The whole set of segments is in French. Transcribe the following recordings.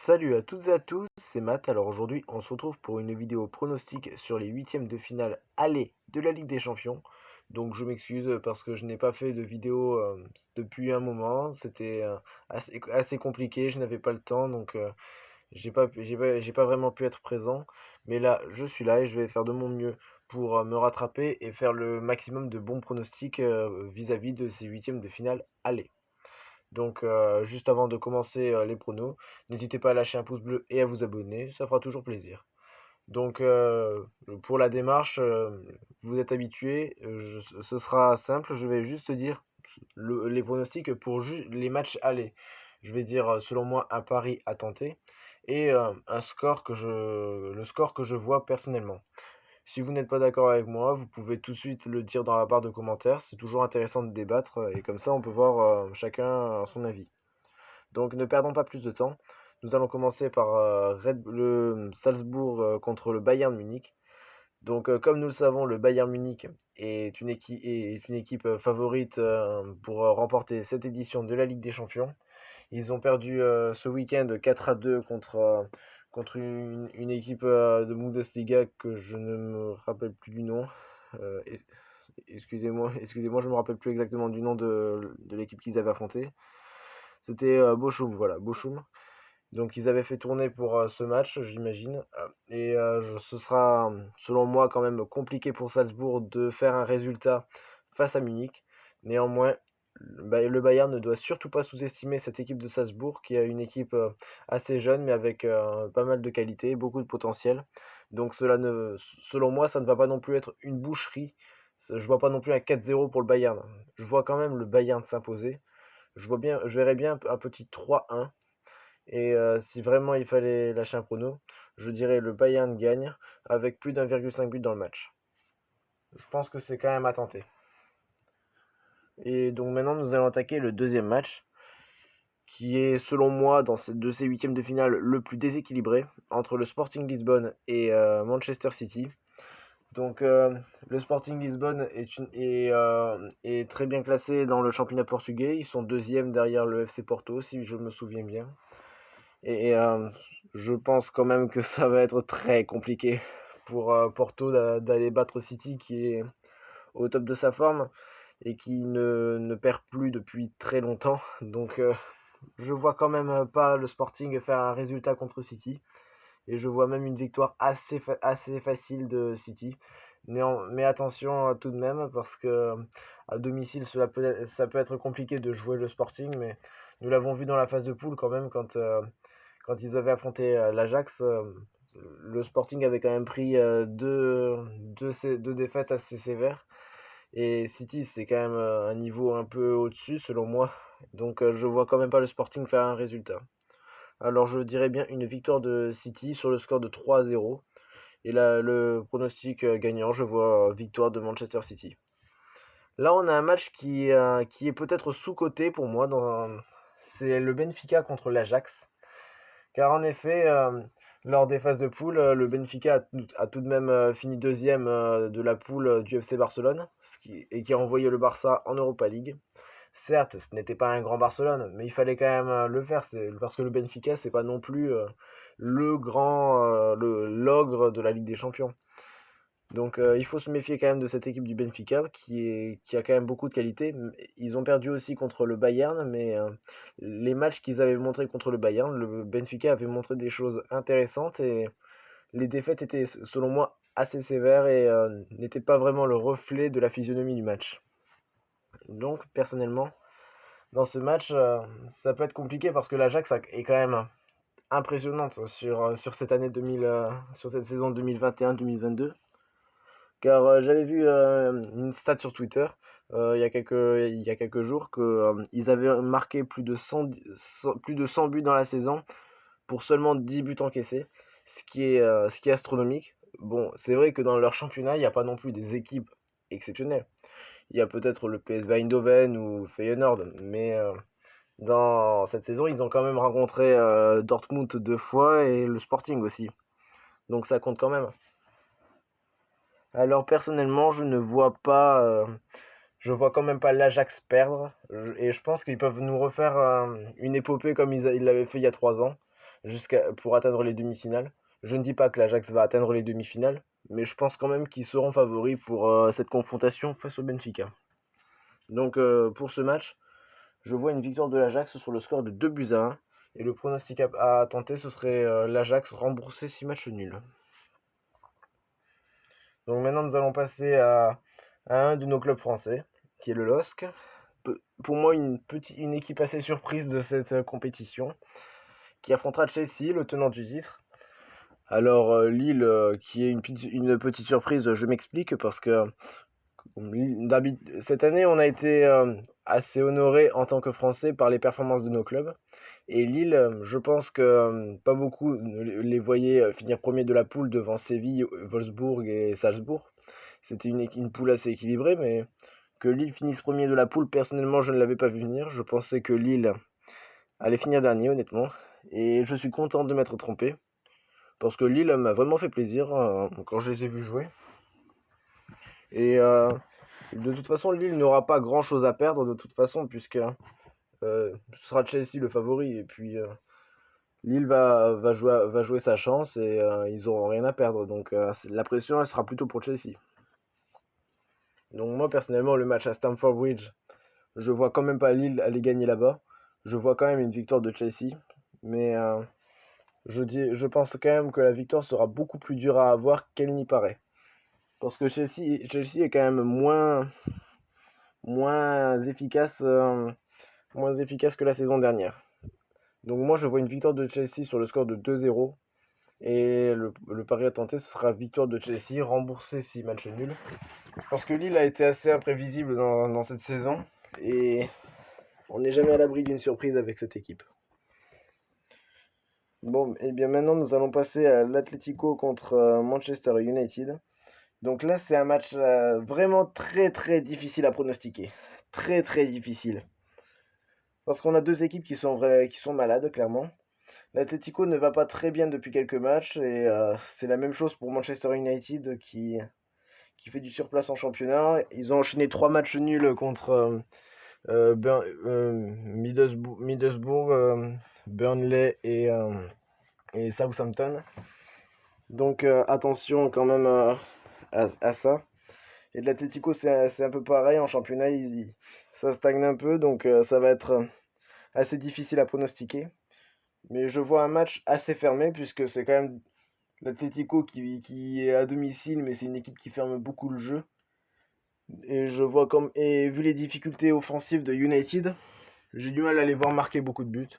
Salut à toutes et à tous, c'est Matt. Alors aujourd'hui, on se retrouve pour une vidéo pronostic sur les huitièmes de finale aller de la Ligue des Champions. Donc je m'excuse parce que je n'ai pas fait de vidéo depuis un moment. C'était assez compliqué, je n'avais pas le temps, donc j'ai pas vraiment pu être présent. Mais là, je suis là et je vais faire de mon mieux pour me rattraper et faire le maximum de bons pronostics vis-à-vis de ces huitièmes de finale aller. Donc, juste avant de commencer les pronos, n'hésitez pas à lâcher un pouce bleu et à vous abonner, ça fera toujours plaisir. Donc, pour la démarche, vous êtes habitués, ce sera simple, je vais juste dire les pronostics pour les matchs aller. Je vais dire, selon moi, un pari à tenter et le score que je vois personnellement. Si vous n'êtes pas d'accord avec moi, vous pouvez tout de suite le dire dans la barre de commentaires. C'est toujours intéressant de débattre et comme ça on peut voir chacun son avis. Donc ne perdons pas plus de temps. Nous allons commencer par le Salzbourg contre le Bayern Munich. Donc comme nous le savons, le Bayern Munich est une équipe favorite pour remporter cette édition de la Ligue des Champions. Ils ont perdu ce week-end 4-2 contre une équipe de Bundesliga que je ne me rappelle plus du nom. Euh, es- excusez-moi, je me rappelle plus exactement du nom de l'équipe qu'ils avaient affronté. C'était Bochum, voilà, Bochum. Donc ils avaient fait tourner pour ce match, j'imagine. Ce sera, selon moi, quand même compliqué pour Salzbourg de faire un résultat face à Munich. Néanmoins, le Bayern ne doit surtout pas sous-estimer cette équipe de Salzbourg, qui a une équipe assez jeune, mais avec pas mal de qualité, beaucoup de potentiel. Donc selon moi, ça ne va pas non plus être une boucherie. Je vois pas non plus un 4-0 pour le Bayern. Je vois quand même le Bayern s'imposer. Je verrais bien un petit 3-1. Et si vraiment il fallait lâcher un prono, je dirais le Bayern gagne avec plus d'1,5 but dans le match. Je pense que c'est quand même à tenter. Et donc maintenant nous allons attaquer le deuxième match, qui est selon moi de ces huitièmes de finale le plus déséquilibré, entre le Sporting Lisbonne et Manchester City. Donc le Sporting Lisbonne est très bien classé dans le championnat portugais. Ils sont deuxième derrière le FC Porto, si je me souviens bien. Et je pense quand même que ça va être très compliqué pour Porto d'aller battre City, qui est au top de sa forme et qui ne perd plus depuis très longtemps. Donc je vois quand même pas le Sporting faire un résultat contre City. Et je vois même une victoire assez facile de City. Mais attention tout de même, parce que à domicile, ça peut être compliqué de jouer le Sporting. Mais nous l'avons vu dans la phase de poule quand même, quand ils avaient affronté l'Ajax. Le Sporting avait quand même pris deux défaites assez sévères. Et City, c'est quand même un niveau un peu au-dessus, selon moi. Donc je vois quand même pas le Sporting faire un résultat. Alors je dirais bien une victoire de City sur le score de 3-0. Et là, le pronostic gagnant, je vois victoire de Manchester City. Là, on a un match qui est peut-être sous-coté pour moi. C'est le Benfica contre l'Ajax. Car en effet, lors des phases de poule, le Benfica a tout de même fini deuxième de la poule du FC Barcelone, et qui a envoyé le Barça en Europa League. Certes, ce n'était pas un grand Barcelone, mais il fallait quand même le faire, parce que le Benfica, c'est pas non plus l'ogre de la Ligue des Champions. Donc il faut se méfier quand même de cette équipe du Benfica qui a quand même beaucoup de qualité. Ils ont perdu aussi contre le Bayern, mais les matchs qu'ils avaient montrés contre le Bayern, le Benfica avait montré des choses intéressantes et les défaites étaient selon moi assez sévères et n'étaient pas vraiment le reflet de la physionomie du match. Donc personnellement, dans ce match, ça peut être compliqué parce que l'Ajax est quand même impressionnante sur cette année 2000, sur cette saison 2021-2022. Car j'avais vu une stat sur Twitter il y a quelques jours que ils avaient marqué plus de 100 buts dans la saison pour seulement 10 buts encaissés, ce qui est astronomique. Bon, c'est vrai que dans leur championnat, il n'y a pas non plus des équipes exceptionnelles. Il y a peut-être le PSV Eindhoven ou Feyenoord, mais dans cette saison, ils ont quand même rencontré Dortmund 2 fois et le Sporting aussi. Donc ça compte quand même. Alors personnellement, je vois quand même pas l'Ajax perdre, et je pense qu'ils peuvent nous refaire une épopée comme ils l'avaient fait il y a 3 ans. pour atteindre les demi-finales. Je ne dis pas que l'Ajax va atteindre les demi-finales, mais je pense quand même qu'ils seront favoris pour cette confrontation face au Benfica. Donc pour ce match, je vois une victoire de l'Ajax sur le score de 2-1. Et le pronostic à tenter, ce serait l'Ajax rembourser 6 matchs nuls. Donc maintenant, nous allons passer à un de nos clubs français, qui est le LOSC. Pour moi, une équipe assez surprise de cette compétition, qui affrontera Chelsea, le tenant du titre. Alors Lille, qui est une petite surprise, je m'explique, parce que cette année, on a été assez honoré en tant que Français par les performances de nos clubs. Et Lille, je pense que pas beaucoup les voyaient finir premier de la poule devant Séville, Wolfsburg et Salzbourg. C'était une poule assez équilibrée, mais que Lille finisse premier de la poule, personnellement, je ne l'avais pas vu venir. Je pensais que Lille allait finir dernier, honnêtement. Et je suis content de m'être trompé, parce que Lille m'a vraiment fait plaisir quand je les ai vus jouer. Et de toute façon, Lille n'aura pas grand-chose à perdre, de toute façon, puisque ce sera Chelsea le favori. Et puis Lille va jouer sa chance et ils n'auront rien à perdre. Donc la pression, elle sera plutôt pour Chelsea. Donc moi, personnellement, le match à Stamford Bridge, je vois quand même pas Lille aller gagner là-bas. Je vois quand même une victoire de Chelsea. Mais je pense quand même que la victoire sera beaucoup plus dure à avoir qu'elle n'y paraît. Parce que Chelsea est quand même moins efficace, moins efficace que la saison dernière. Donc moi, je vois une victoire de Chelsea sur le score de 2-0. Et le pari à tenter, ce sera victoire de Chelsea, remboursé 6 matchs nuls. Parce que Lille a été assez imprévisible dans cette saison. Et on n'est jamais à l'abri d'une surprise avec cette équipe. Bon, et bien maintenant, nous allons passer à l'Atlético contre Manchester United. Donc là, c'est un match vraiment très très difficile à pronostiquer. Très très difficile. Parce qu'on a deux équipes qui sont malades, clairement. L'Atlético ne va pas très bien depuis quelques matchs et c'est la même chose pour Manchester United qui fait du surplace en championnat. Ils ont enchaîné 3 matchs nuls contre Middlesbrough, Burnley et Southampton. Donc attention quand même à ça. Et de l'Atlético, c'est un peu pareil en championnat, ça stagne un peu, donc ça va être assez difficile à pronostiquer. Mais je vois un match assez fermé, puisque c'est quand même l'Atlético qui est à domicile, mais c'est une équipe qui ferme beaucoup le jeu. Et vu les difficultés offensives de United, j'ai du mal à les voir marquer beaucoup de buts.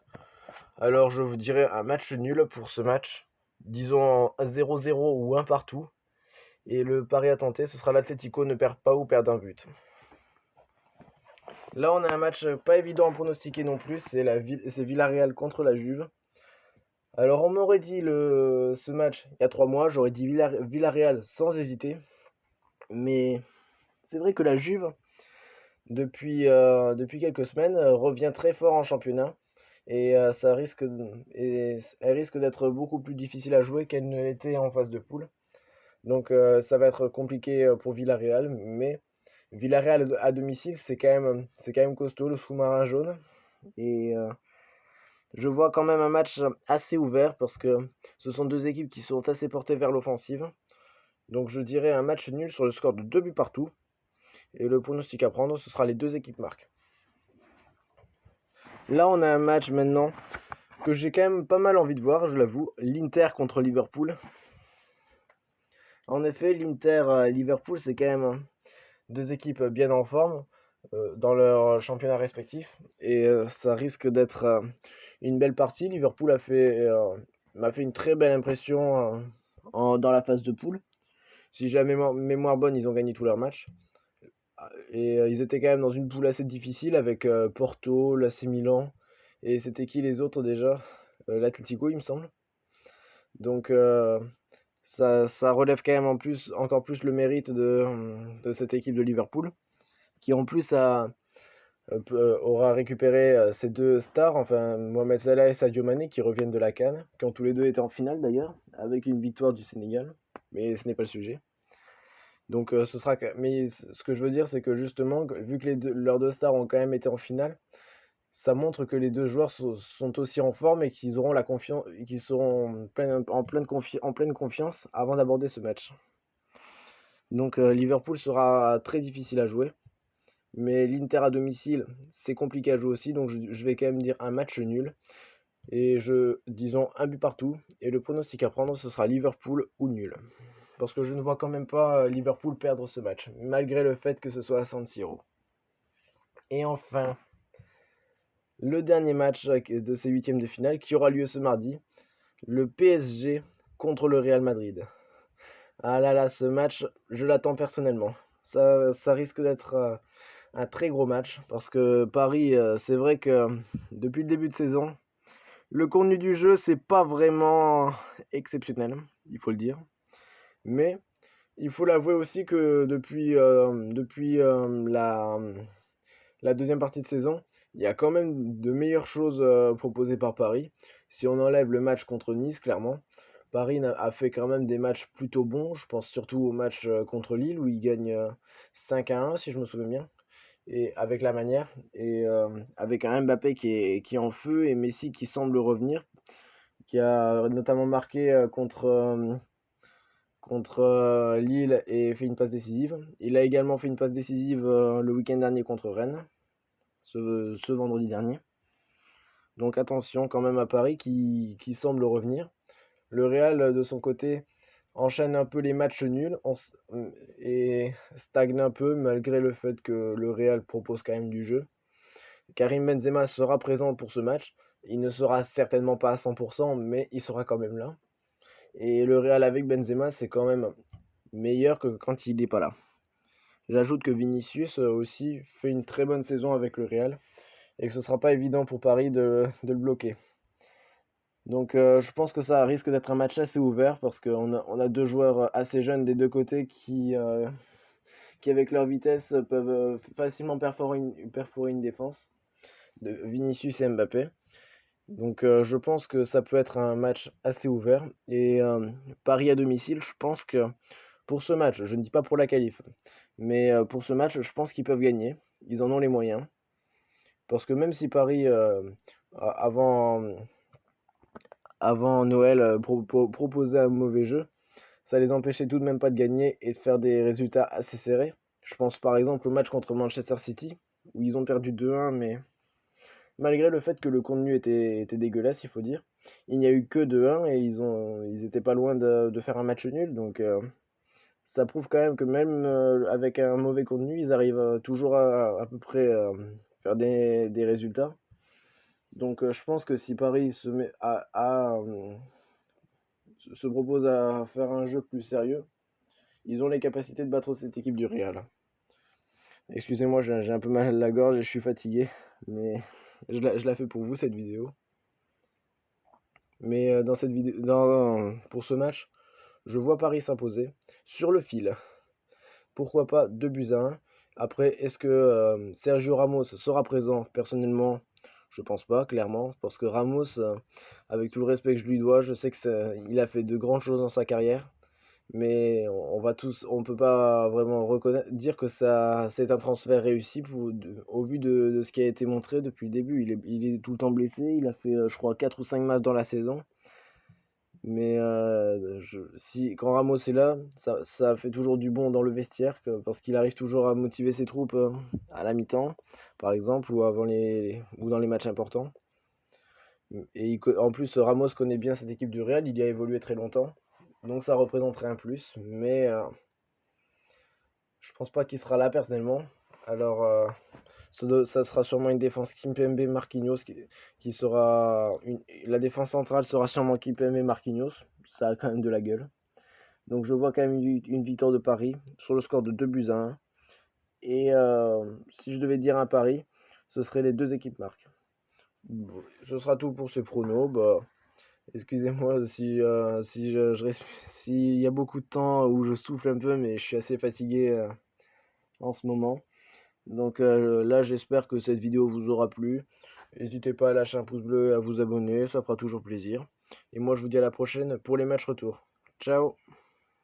Alors je vous dirais un match nul pour ce match. Disons 0-0 ou 1 partout. Et le pari à tenter, ce sera l'Atlético ne perd pas ou perd un but. Là, on a un match pas évident à pronostiquer non plus. C'est Villarreal contre la Juve. Alors, on m'aurait dit ce match il y a 3 mois. J'aurais dit Villarreal sans hésiter. Mais c'est vrai que la Juve, depuis quelques semaines, revient très fort en championnat. Et elle risque d'être beaucoup plus difficile à jouer qu'elle ne l'était en phase de poule. Donc ça va être compliqué pour Villarreal, mais Villarreal à domicile, c'est quand même costaud, le sous-marin jaune. Et je vois quand même un match assez ouvert parce que ce sont deux équipes qui sont assez portées vers l'offensive. Donc je dirais un match nul sur le score de 2 buts partout. Et le pronostic à prendre, ce sera les deux équipes marquent. Là, on a un match maintenant que j'ai quand même pas mal envie de voir, je l'avoue. L'Inter contre Liverpool. En effet, l'Inter-Liverpool, c'est quand même deux équipes bien en forme dans leur championnat respectif. Et ça risque d'être une belle partie. Liverpool m'a fait une très belle impression dans la phase de poule. Si j'ai la mémoire bonne, ils ont gagné tous leurs matchs. Et ils étaient quand même dans une poule assez difficile avec Porto, l'AC Milan. Et c'était qui les autres déjà L'Atlético, il me semble. Donc ça relève quand même encore plus le mérite de cette équipe de Liverpool, qui en plus aura récupéré ses deux stars, enfin Mohamed Salah et Sadio Mané, qui reviennent de la CAN, qui ont tous les deux été en finale d'ailleurs, avec une victoire du Sénégal, mais ce n'est pas le sujet. Donc mais ce que je veux dire, c'est que justement, vu que leurs deux stars ont quand même été en finale, Ça montre que les 2 joueurs sont aussi en forme et qu'ils auront la confiance, qu'ils seront en pleine confiance avant d'aborder ce match. Donc Liverpool sera très difficile à jouer, mais l'Inter à domicile, c'est compliqué à jouer aussi, donc je vais quand même dire un match nul et disons un but partout, et le pronostic à prendre, ce sera Liverpool ou nul. Parce que je ne vois quand même pas Liverpool perdre ce match, malgré le fait que ce soit à San Siro. Et enfin, le dernier match de ces huitièmes de finale qui aura lieu ce mardi, le PSG contre le Real Madrid. Ah là là, ce match, je l'attends personnellement. Ça risque d'être un très gros match parce que Paris, c'est vrai que depuis le début de saison, le contenu du jeu, c'est pas vraiment exceptionnel, il faut le dire. Mais il faut l'avouer aussi que depuis la deuxième partie de saison, il y a quand même de meilleures choses proposées par Paris. Si on enlève le match contre Nice, clairement, Paris a fait quand même des matchs plutôt bons. Je pense surtout au match contre Lille où il gagne 5-1, si je me souviens bien, et avec la manière, et avec un Mbappé qui est en feu et Messi qui semble revenir, qui a notamment marqué contre Lille et fait une passe décisive. Il a également fait une passe décisive le week-end dernier contre Rennes, ce vendredi dernier. Donc attention quand même à Paris qui semble revenir. Le Real, de son côté, enchaîne un peu les matchs nuls et stagne un peu malgré le fait que le Real propose quand même du jeu. Karim Benzema sera présent pour ce match. Il ne sera certainement pas à 100%, mais il sera quand même là. Et le Real avec Benzema, c'est quand même meilleur que quand il n'est pas là. J'ajoute que Vinicius aussi fait une très bonne saison avec le Real et que ce ne sera pas évident pour Paris de le bloquer. Donc je pense que ça risque d'être un match assez ouvert parce qu'on a deux joueurs assez jeunes des deux côtés qui avec leur vitesse peuvent facilement perforer une défense de Vinicius et Mbappé. Donc je pense que ça peut être un match assez ouvert. Et Paris à domicile, je pense que pour ce match, je ne dis pas pour la qualif, mais pour ce match, je pense qu'ils peuvent gagner. Ils en ont les moyens. Parce que même si Paris, avant, avant Noël, proposait un mauvais jeu, ça les empêchait tout de même pas de gagner et de faire des résultats assez serrés. Je pense par exemple au match contre Manchester City, où ils ont perdu 2-1, mais malgré le fait que le contenu était dégueulasse, il faut dire, il n'y a eu que 2-1 et ils étaient pas loin de faire un match nul. Donc ça prouve quand même que même avec un mauvais contenu, ils arrivent toujours à peu près faire des résultats. Donc je pense que si Paris se propose à faire un jeu plus sérieux, ils ont les capacités de battre cette équipe du Real. Excusez-moi, j'ai un peu mal à la gorge et je suis fatigué, mais je la fais pour vous cette vidéo. Mais dans cette vidéo, pour ce match, je vois Paris s'imposer sur le fil. Pourquoi pas 2 buts à 1. Après, est-ce que Sergio Ramos sera présent? Personnellement, je pense pas, clairement, parce que Ramos, avec tout le respect que je lui dois, je sais qu'il a fait de grandes choses dans sa carrière, mais on peut pas vraiment dire que ça, c'est un transfert réussi au vu de ce qui a été montré depuis le début. Il est tout le temps blessé, il a fait, je crois, 4 ou 5 matchs dans la saison. Mais quand Ramos est là, ça fait toujours du bon dans le vestiaire parce qu'il arrive toujours à motiver ses troupes à la mi-temps, par exemple, ou dans les matchs importants. Et en plus, Ramos connaît bien cette équipe du Real, il y a évolué très longtemps. Donc ça représenterait un plus. Mais je pense pas qu'il sera là personnellement. Alors ça sera sûrement une défense Kimpembe Marquinhos qui sera la défense centrale sera sûrement Kimpembe Marquinhos. Ça a quand même de la gueule. Donc je vois quand même une victoire de Paris sur le score de 2 buts à 1. Et si je devais dire un pari, ce serait les deux équipes marquent. Bon, ce sera tout pour ce prono. Bah, excusez-moi s'il y a beaucoup de temps où je souffle un peu, mais je suis assez fatigué en ce moment. Donc là, j'espère que cette vidéo vous aura plu. N'hésitez pas à lâcher un pouce bleu et à vous abonner, ça fera toujours plaisir. Et moi, je vous dis à la prochaine pour les matchs retour. Ciao!